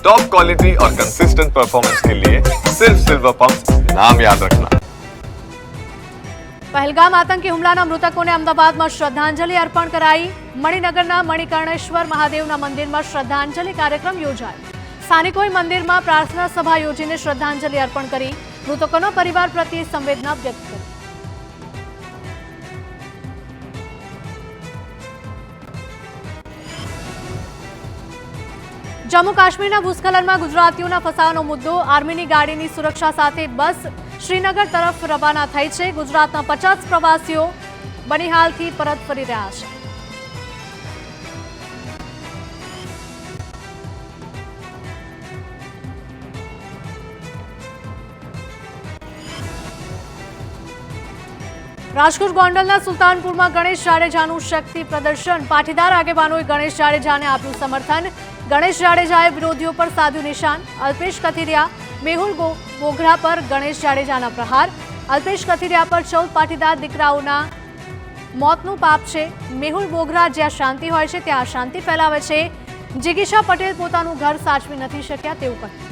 Top quality और consistent performance के लिए सिर्फ सिल्वर पंप नाम याद रखना। પહેલગામ આતંકી હુમલાના મૃતકોને અમદાવાદમાં શ્રદ્ધાંજલિ અર્પણ કરાઈ। મણિનગરના મણિકર્ણેશ્વર મહાદેવના મંદિરમાં શ્રદ્ધાંજલિ કાર્યક્રમ યોજાયો। સ્થાનિકોએ મંદિરમાં પ્રાર્થના સભા યોજીને શ્રદ્ધાંજલિ અર્પણ કરી મૃતકોના પરિવાર પ્રત્યે સંવેદના વ્યક્ત કરી। જમ્મુ કાશ્મીરના ભૂસ્ખલનમાં ગુજરાતીઓના ફસાવાનો મુદ્દો। આર્મીની ગાડીની સુરક્ષા સાથે બસ શ્રીનગર તરફ રવાના થઈ છે। ગુજરાતના 50 પ્રવાસીઓ બનિહાલથી પરત ફરી રહ્યા છે। રાજકોટ ગોંડલના સુલતાનપુરમાં ગણેશ જાડેજાનું શક્તિ પ્રદર્શન। પાટીદાર આગેવાનોએ ગણેશ જાડેજાને આપ્યું સમર્થન। ગણેશ જાડેજાએ વિરોધીઓ પર સાધ્યું નિશાન। અલ્પેશ કથિરિયા, મેહુલ બોગરા પર ગણેશ જાડેજાના પ્રહાર। અલ્પેશ કથિરિયા પર 14 પાટીદાર દીકરાઓના મોતનું પાપ છે। મેહુલ બોગરા જ્યાં શાંતિ હોય છે ત્યાં અશાંતિ ફેલાવે છે। જિગીશા પટેલ પોતાનું ઘર સાચવી નથી શક્યા તેવું કહ્યું।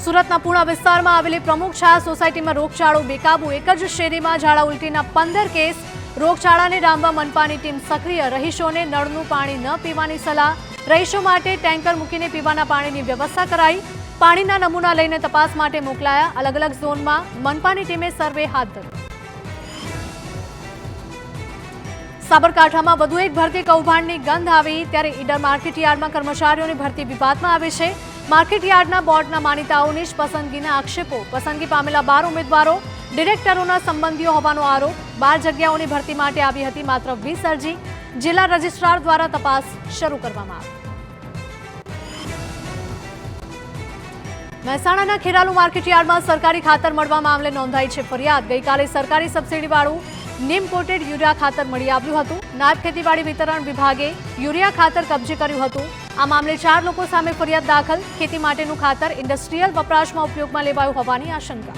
સુરતના પૂણા વિસ્તારમાં આવેલી પ્રમુખ છાયા સોસાયટીમાં રોગચાળો બેકાબુ। એક જ શેરીમાં ઝાડા ઉલટીના 15 કેસ। રોગચાળાને ડામવા મનપાની ટીમ સક્રિય। રહીશોને નળનું પાણી ન પીવાની સલાહ। રહીશો માટે ટેન્કર મૂકીને પીવાના પાણીની વ્યવસ્થા કરાઈ। પાણીના નમૂના લઈને તપાસ માટે મોકલાયા। અલગ અલગ ઝોનમાં મનપાની ટીમે સર્વે હાથ ધર્યો। સાબરકાંઠામાં વધુ એક ભરતી કૌભાંડની ગંધ આવી ત્યારે ઈડર માર્કેટયાર્ડમાં કર્મચારીઓની ભરતી વિવાદમાં આવે છે। માર્કેટયાર્ડના બોર્ડના માનીતાઓની જ પસંદગીના આક્ષેપો। પસંદગી પામેલા 12 ઉમેદવારો ડિરેક્ટરોના સંબંધીઓ હોવાનો આરોપ। 12 જગ્યાઓની ભરતી માટે આવી હતી માત્ર 20 અરજી। જિલ્લા રજિસ્ટ્રાર દ્વારા તપાસ શરૂ કરવામાં આવી। મહેસાણાના ખેરાલુ માર્કેટયાર્ડમાં સરકારી ખાતર મળવા મામલે નોંધાઈ છે ફરિયાદ। ગઈકાલે સરકારી સબસિડીવાળું નીમ કોટેડ યુરિયા ખાતર મળી આવ્યું હતું। નાયબ ખેતીવાડી વિતરણ વિભાગે યુરિયા ખાતર કબજે કર્યું હતું। આ મામલે 4 લોકો સામે ફરિયાદ દાખલ। ખેતી માટેનું ખાતર ઇન્ડસ્ટ્રીયલ વપરાશમાં ઉપયોગમાં લેવાયું હોવાની આશંકા।